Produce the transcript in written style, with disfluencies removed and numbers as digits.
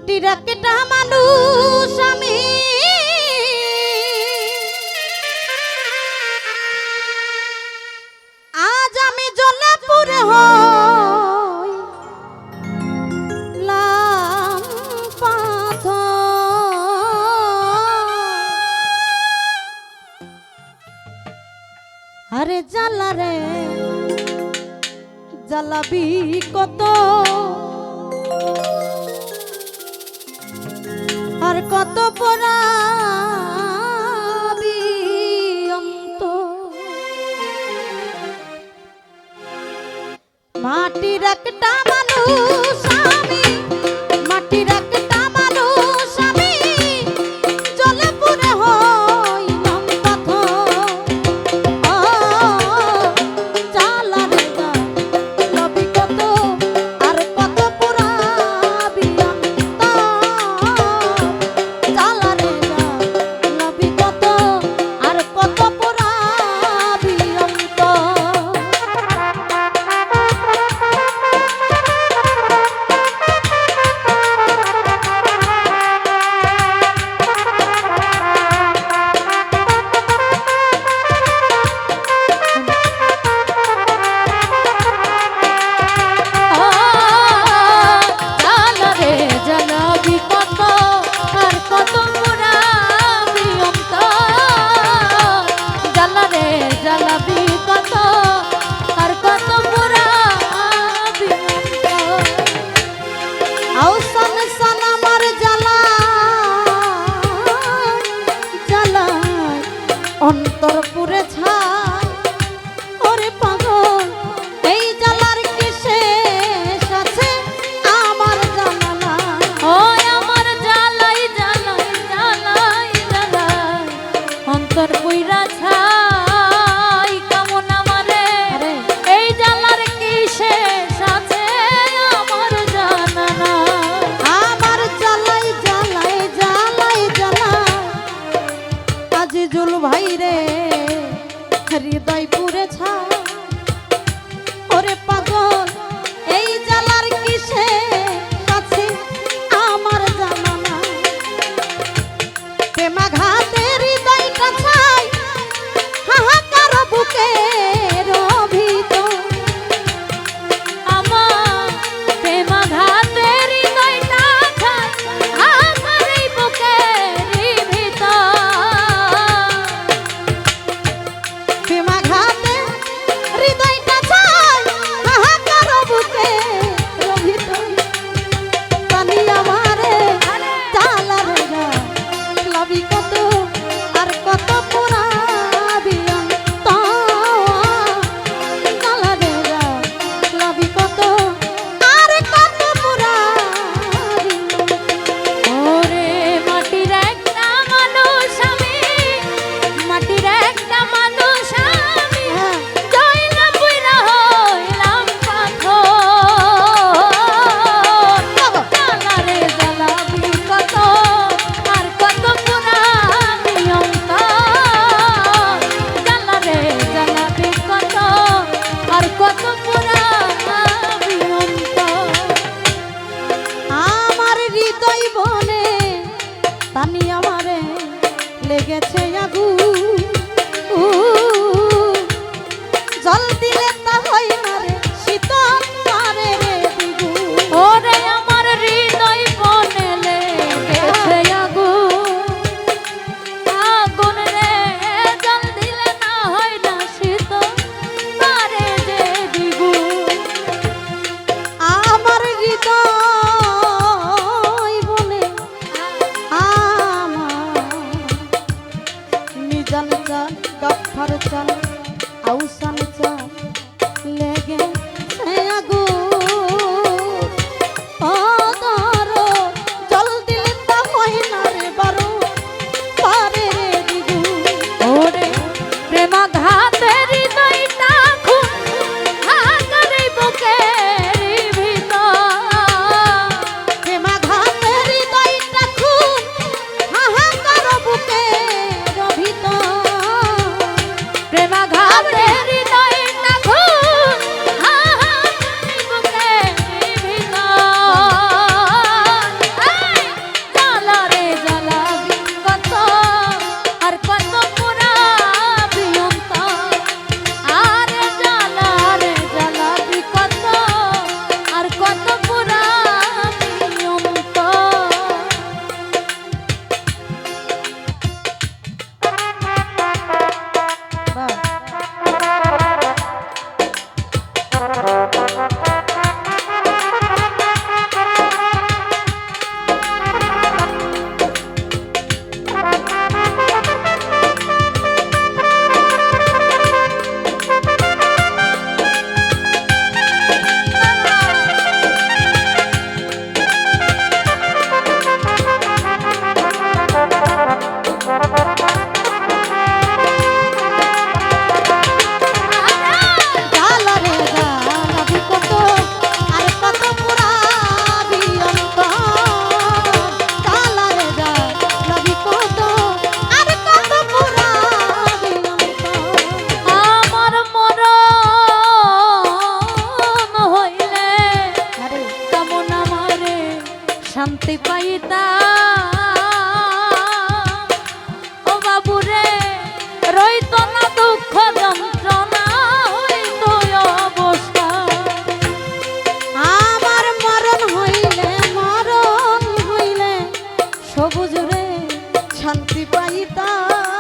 মাটির একটা মানুষ আমি আজ আমি জ্বলে পুড়ে হইলাম পাথর। আরে জ্বালা রে জ্বালাবি কত আর কত পোড়াবি অন্তর। মাটির একটা মানুষ আমি মাটির একটা মানুষ আমি জ্বলে পুড়ে হইলাম পাথর। ও জ্বালা রে জ্বালাবি কত আর কত পোড়াবি অন্তর। জ্বালা রে জ্বালাবি কত আর কত পোড়াবি অন্তর। অন্তর পুরে ছাই ওরে পাগল এই জ্বালার কি শেষ আছে আমার জানা নাই। ওই আমার জ্বালাই জ্বালাই জ্বালাই জ্বালাই অন্তর পুইরা ছাই কেমন আমারে এই জ্বালার কি শেষ আছে আমার জানা নাই। আমার জ্বালাই জ্বালাই জ্বালাই জ্বালাই আজিজুল ভাই রে হৃদয় পুরে ছাই ওরে পাগল এই জ্বালার কিসে কাছে আমার জানা নাই। প্রেমাঘাতে হৃদয়টা ছাই হাহাকার বুকের ভিতর। আমার প্রেমাঘাতে হৃদয়টা ছাই হাহাকার বুকের ভিতর। প্রেমাঘাতে হৃদয়টা ছাই হাহাকার বুকের ভিতর। পানি আমারে জ্বালা রে জ্বালাবি কত আর কত পোড়াবি অন্তর। জ্বালা রে জ্বালাবি কত আর কত পোড়াবি। ওরে মাটির একটা মানুষ আমি মাটির একটা মানুষ আমি জ্বলা পুইরা হইলাম পাথর। জ্বালা রে জ্বালাবি কত আর কত পোড়াবি অন্তর। জ্বালা রে জ্বালাবি কত আর কত পোড়াবি অন্তর। আমার হৃদয় বনে পানি আমারে লেগেছে আগুন জল দিলে তা হয় না রে শীতল মারে রে দ্বিগুণ। ওরে আমার হৃদয় বনে লেগেছে আগুন আগুন রে জল দিলে না হয় না শীতল মারে রে দ্বিগুণ। আমার হৃদয় বনে আমার নিজান চাল গফর চাল আউসান চাল লেগে আগুন। শান্তি পাইতাম